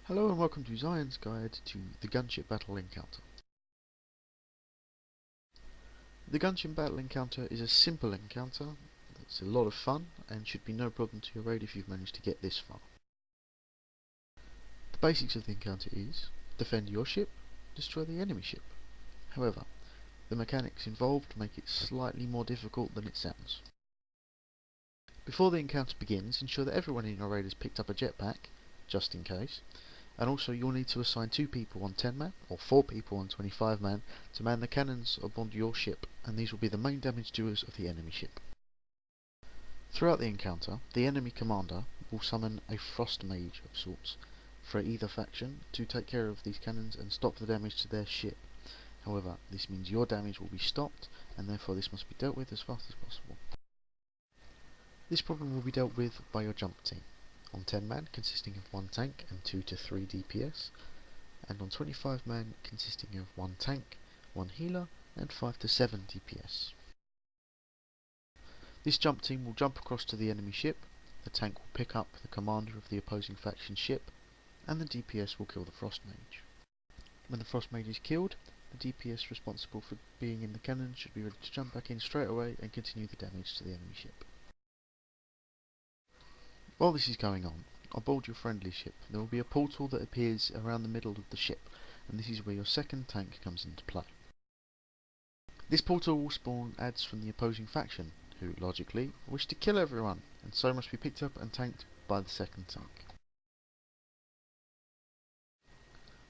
Hello and welcome to Xhiaen's guide to the Gunship Battle encounter. The Gunship Battle encounter is a simple encounter that's a lot of fun and should be no problem to your raid if you've managed to get this far. The basics of the encounter is defend your ship, destroy the enemy ship. However, the mechanics involved make it slightly more difficult than it sounds. Before the encounter begins, ensure that everyone in your raid has picked up a jetpack, just in case. And also you'll need to assign 2 people on 10 man, or 4 people on 25 man, to man the cannons aboard your ship, and these will be the main damage doers of the enemy ship. Throughout the encounter, the enemy commander will summon a frost mage of sorts, for either faction, to take care of these cannons and stop the damage to their ship. However, this means your damage will be stopped, and therefore this must be dealt with as fast as possible. This problem will be dealt with by your jump team, on 10 man consisting of 1 tank and 2 to 3 DPS, and on 25 man consisting of 1 tank, 1 healer and 5 to 7 DPS. This jump team will jump across to the enemy ship, the tank will pick up the commander of the opposing faction ship, and the DPS will kill the frost mage. When the frost mage is killed, the DPS responsible for being in the cannon should be ready to jump back in straight away and continue the damage to the enemy ship. While this is going on, aboard your friendly ship there will be a portal that appears around the middle of the ship, and this is where your second tank comes into play. This portal will spawn adds from the opposing faction, who, logically, wish to kill everyone, and so must be picked up and tanked by the second tank.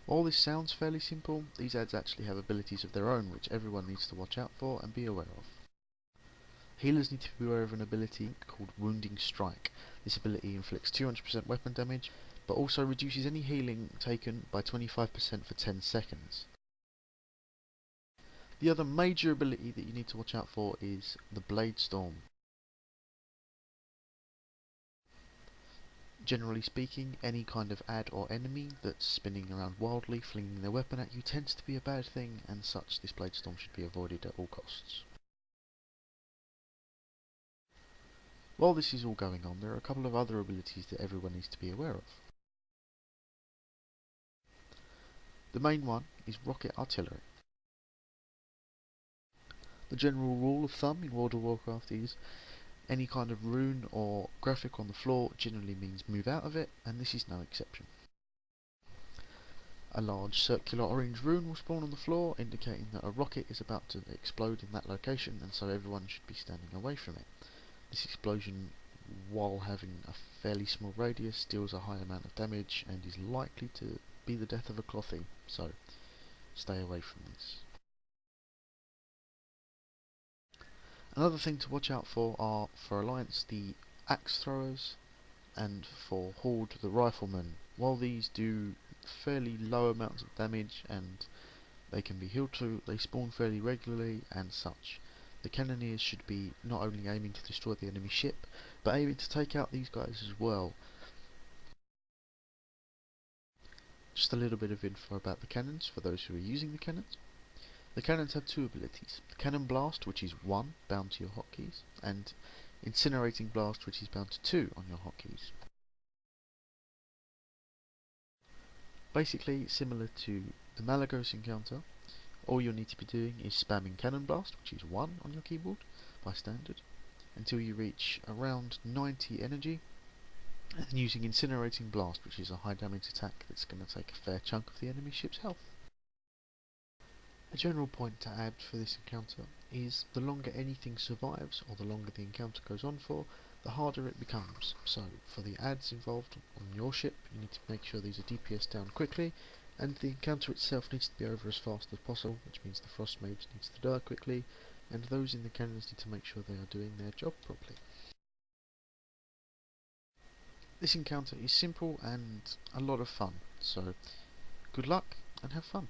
While this sounds fairly simple, these adds actually have abilities of their own which everyone needs to watch out for and be aware of. Healers need to be aware of an ability called Wounding Strike. This ability inflicts 200% weapon damage, but also reduces any healing taken by 25% for 10 seconds. The other major ability that you need to watch out for is the Blade Storm. Generally speaking, any kind of ad or enemy that's spinning around wildly, flinging their weapon at you, tends to be a bad thing, and such this Blade Storm should be avoided at all costs. While this is all going on, there are a couple of other abilities that everyone needs to be aware of. The main one is Rocket Artillery. The general rule of thumb in World of Warcraft is any kind of rune or graphic on the floor generally means move out of it, and this is no exception. A large circular orange rune will spawn on the floor, indicating that a rocket is about to explode in that location, and so everyone should be standing away from it. This explosion, while having a fairly small radius, deals a high amount of damage and is likely to be the death of a clothy, so stay away from this. Another thing to watch out for are, for Alliance, the axe throwers, and for Horde, the riflemen. While these do fairly low amounts of damage and they can be healed to, they spawn fairly regularly and such. The cannoneers should be not only aiming to destroy the enemy ship, but aiming to take out these guys as well. Just a little bit of info about the cannons for those who are using the cannons. The cannons have 2 abilities: Cannon Blast, which is 1, bound to your hotkeys, and Incinerating Blast, which is bound to 2 on your hotkeys. Basically, similar to the Malagos encounter, all you'll need to be doing is spamming Cannon Blast, which is 1 on your keyboard by standard, until you reach around 90 energy, and then using Incinerating Blast, which is a high damage attack that's going to take a fair chunk of the enemy ship's health. A general point to add for this encounter is the longer anything survives, or the longer the encounter goes on for, the harder it becomes. So for the adds involved on your ship, you need to make sure these are DPS down quickly, and the encounter itself needs to be over as fast as possible, which means the frost mage needs to die quickly, and those in the cannons need to make sure they are doing their job properly. This encounter is simple and a lot of fun, so good luck and have fun.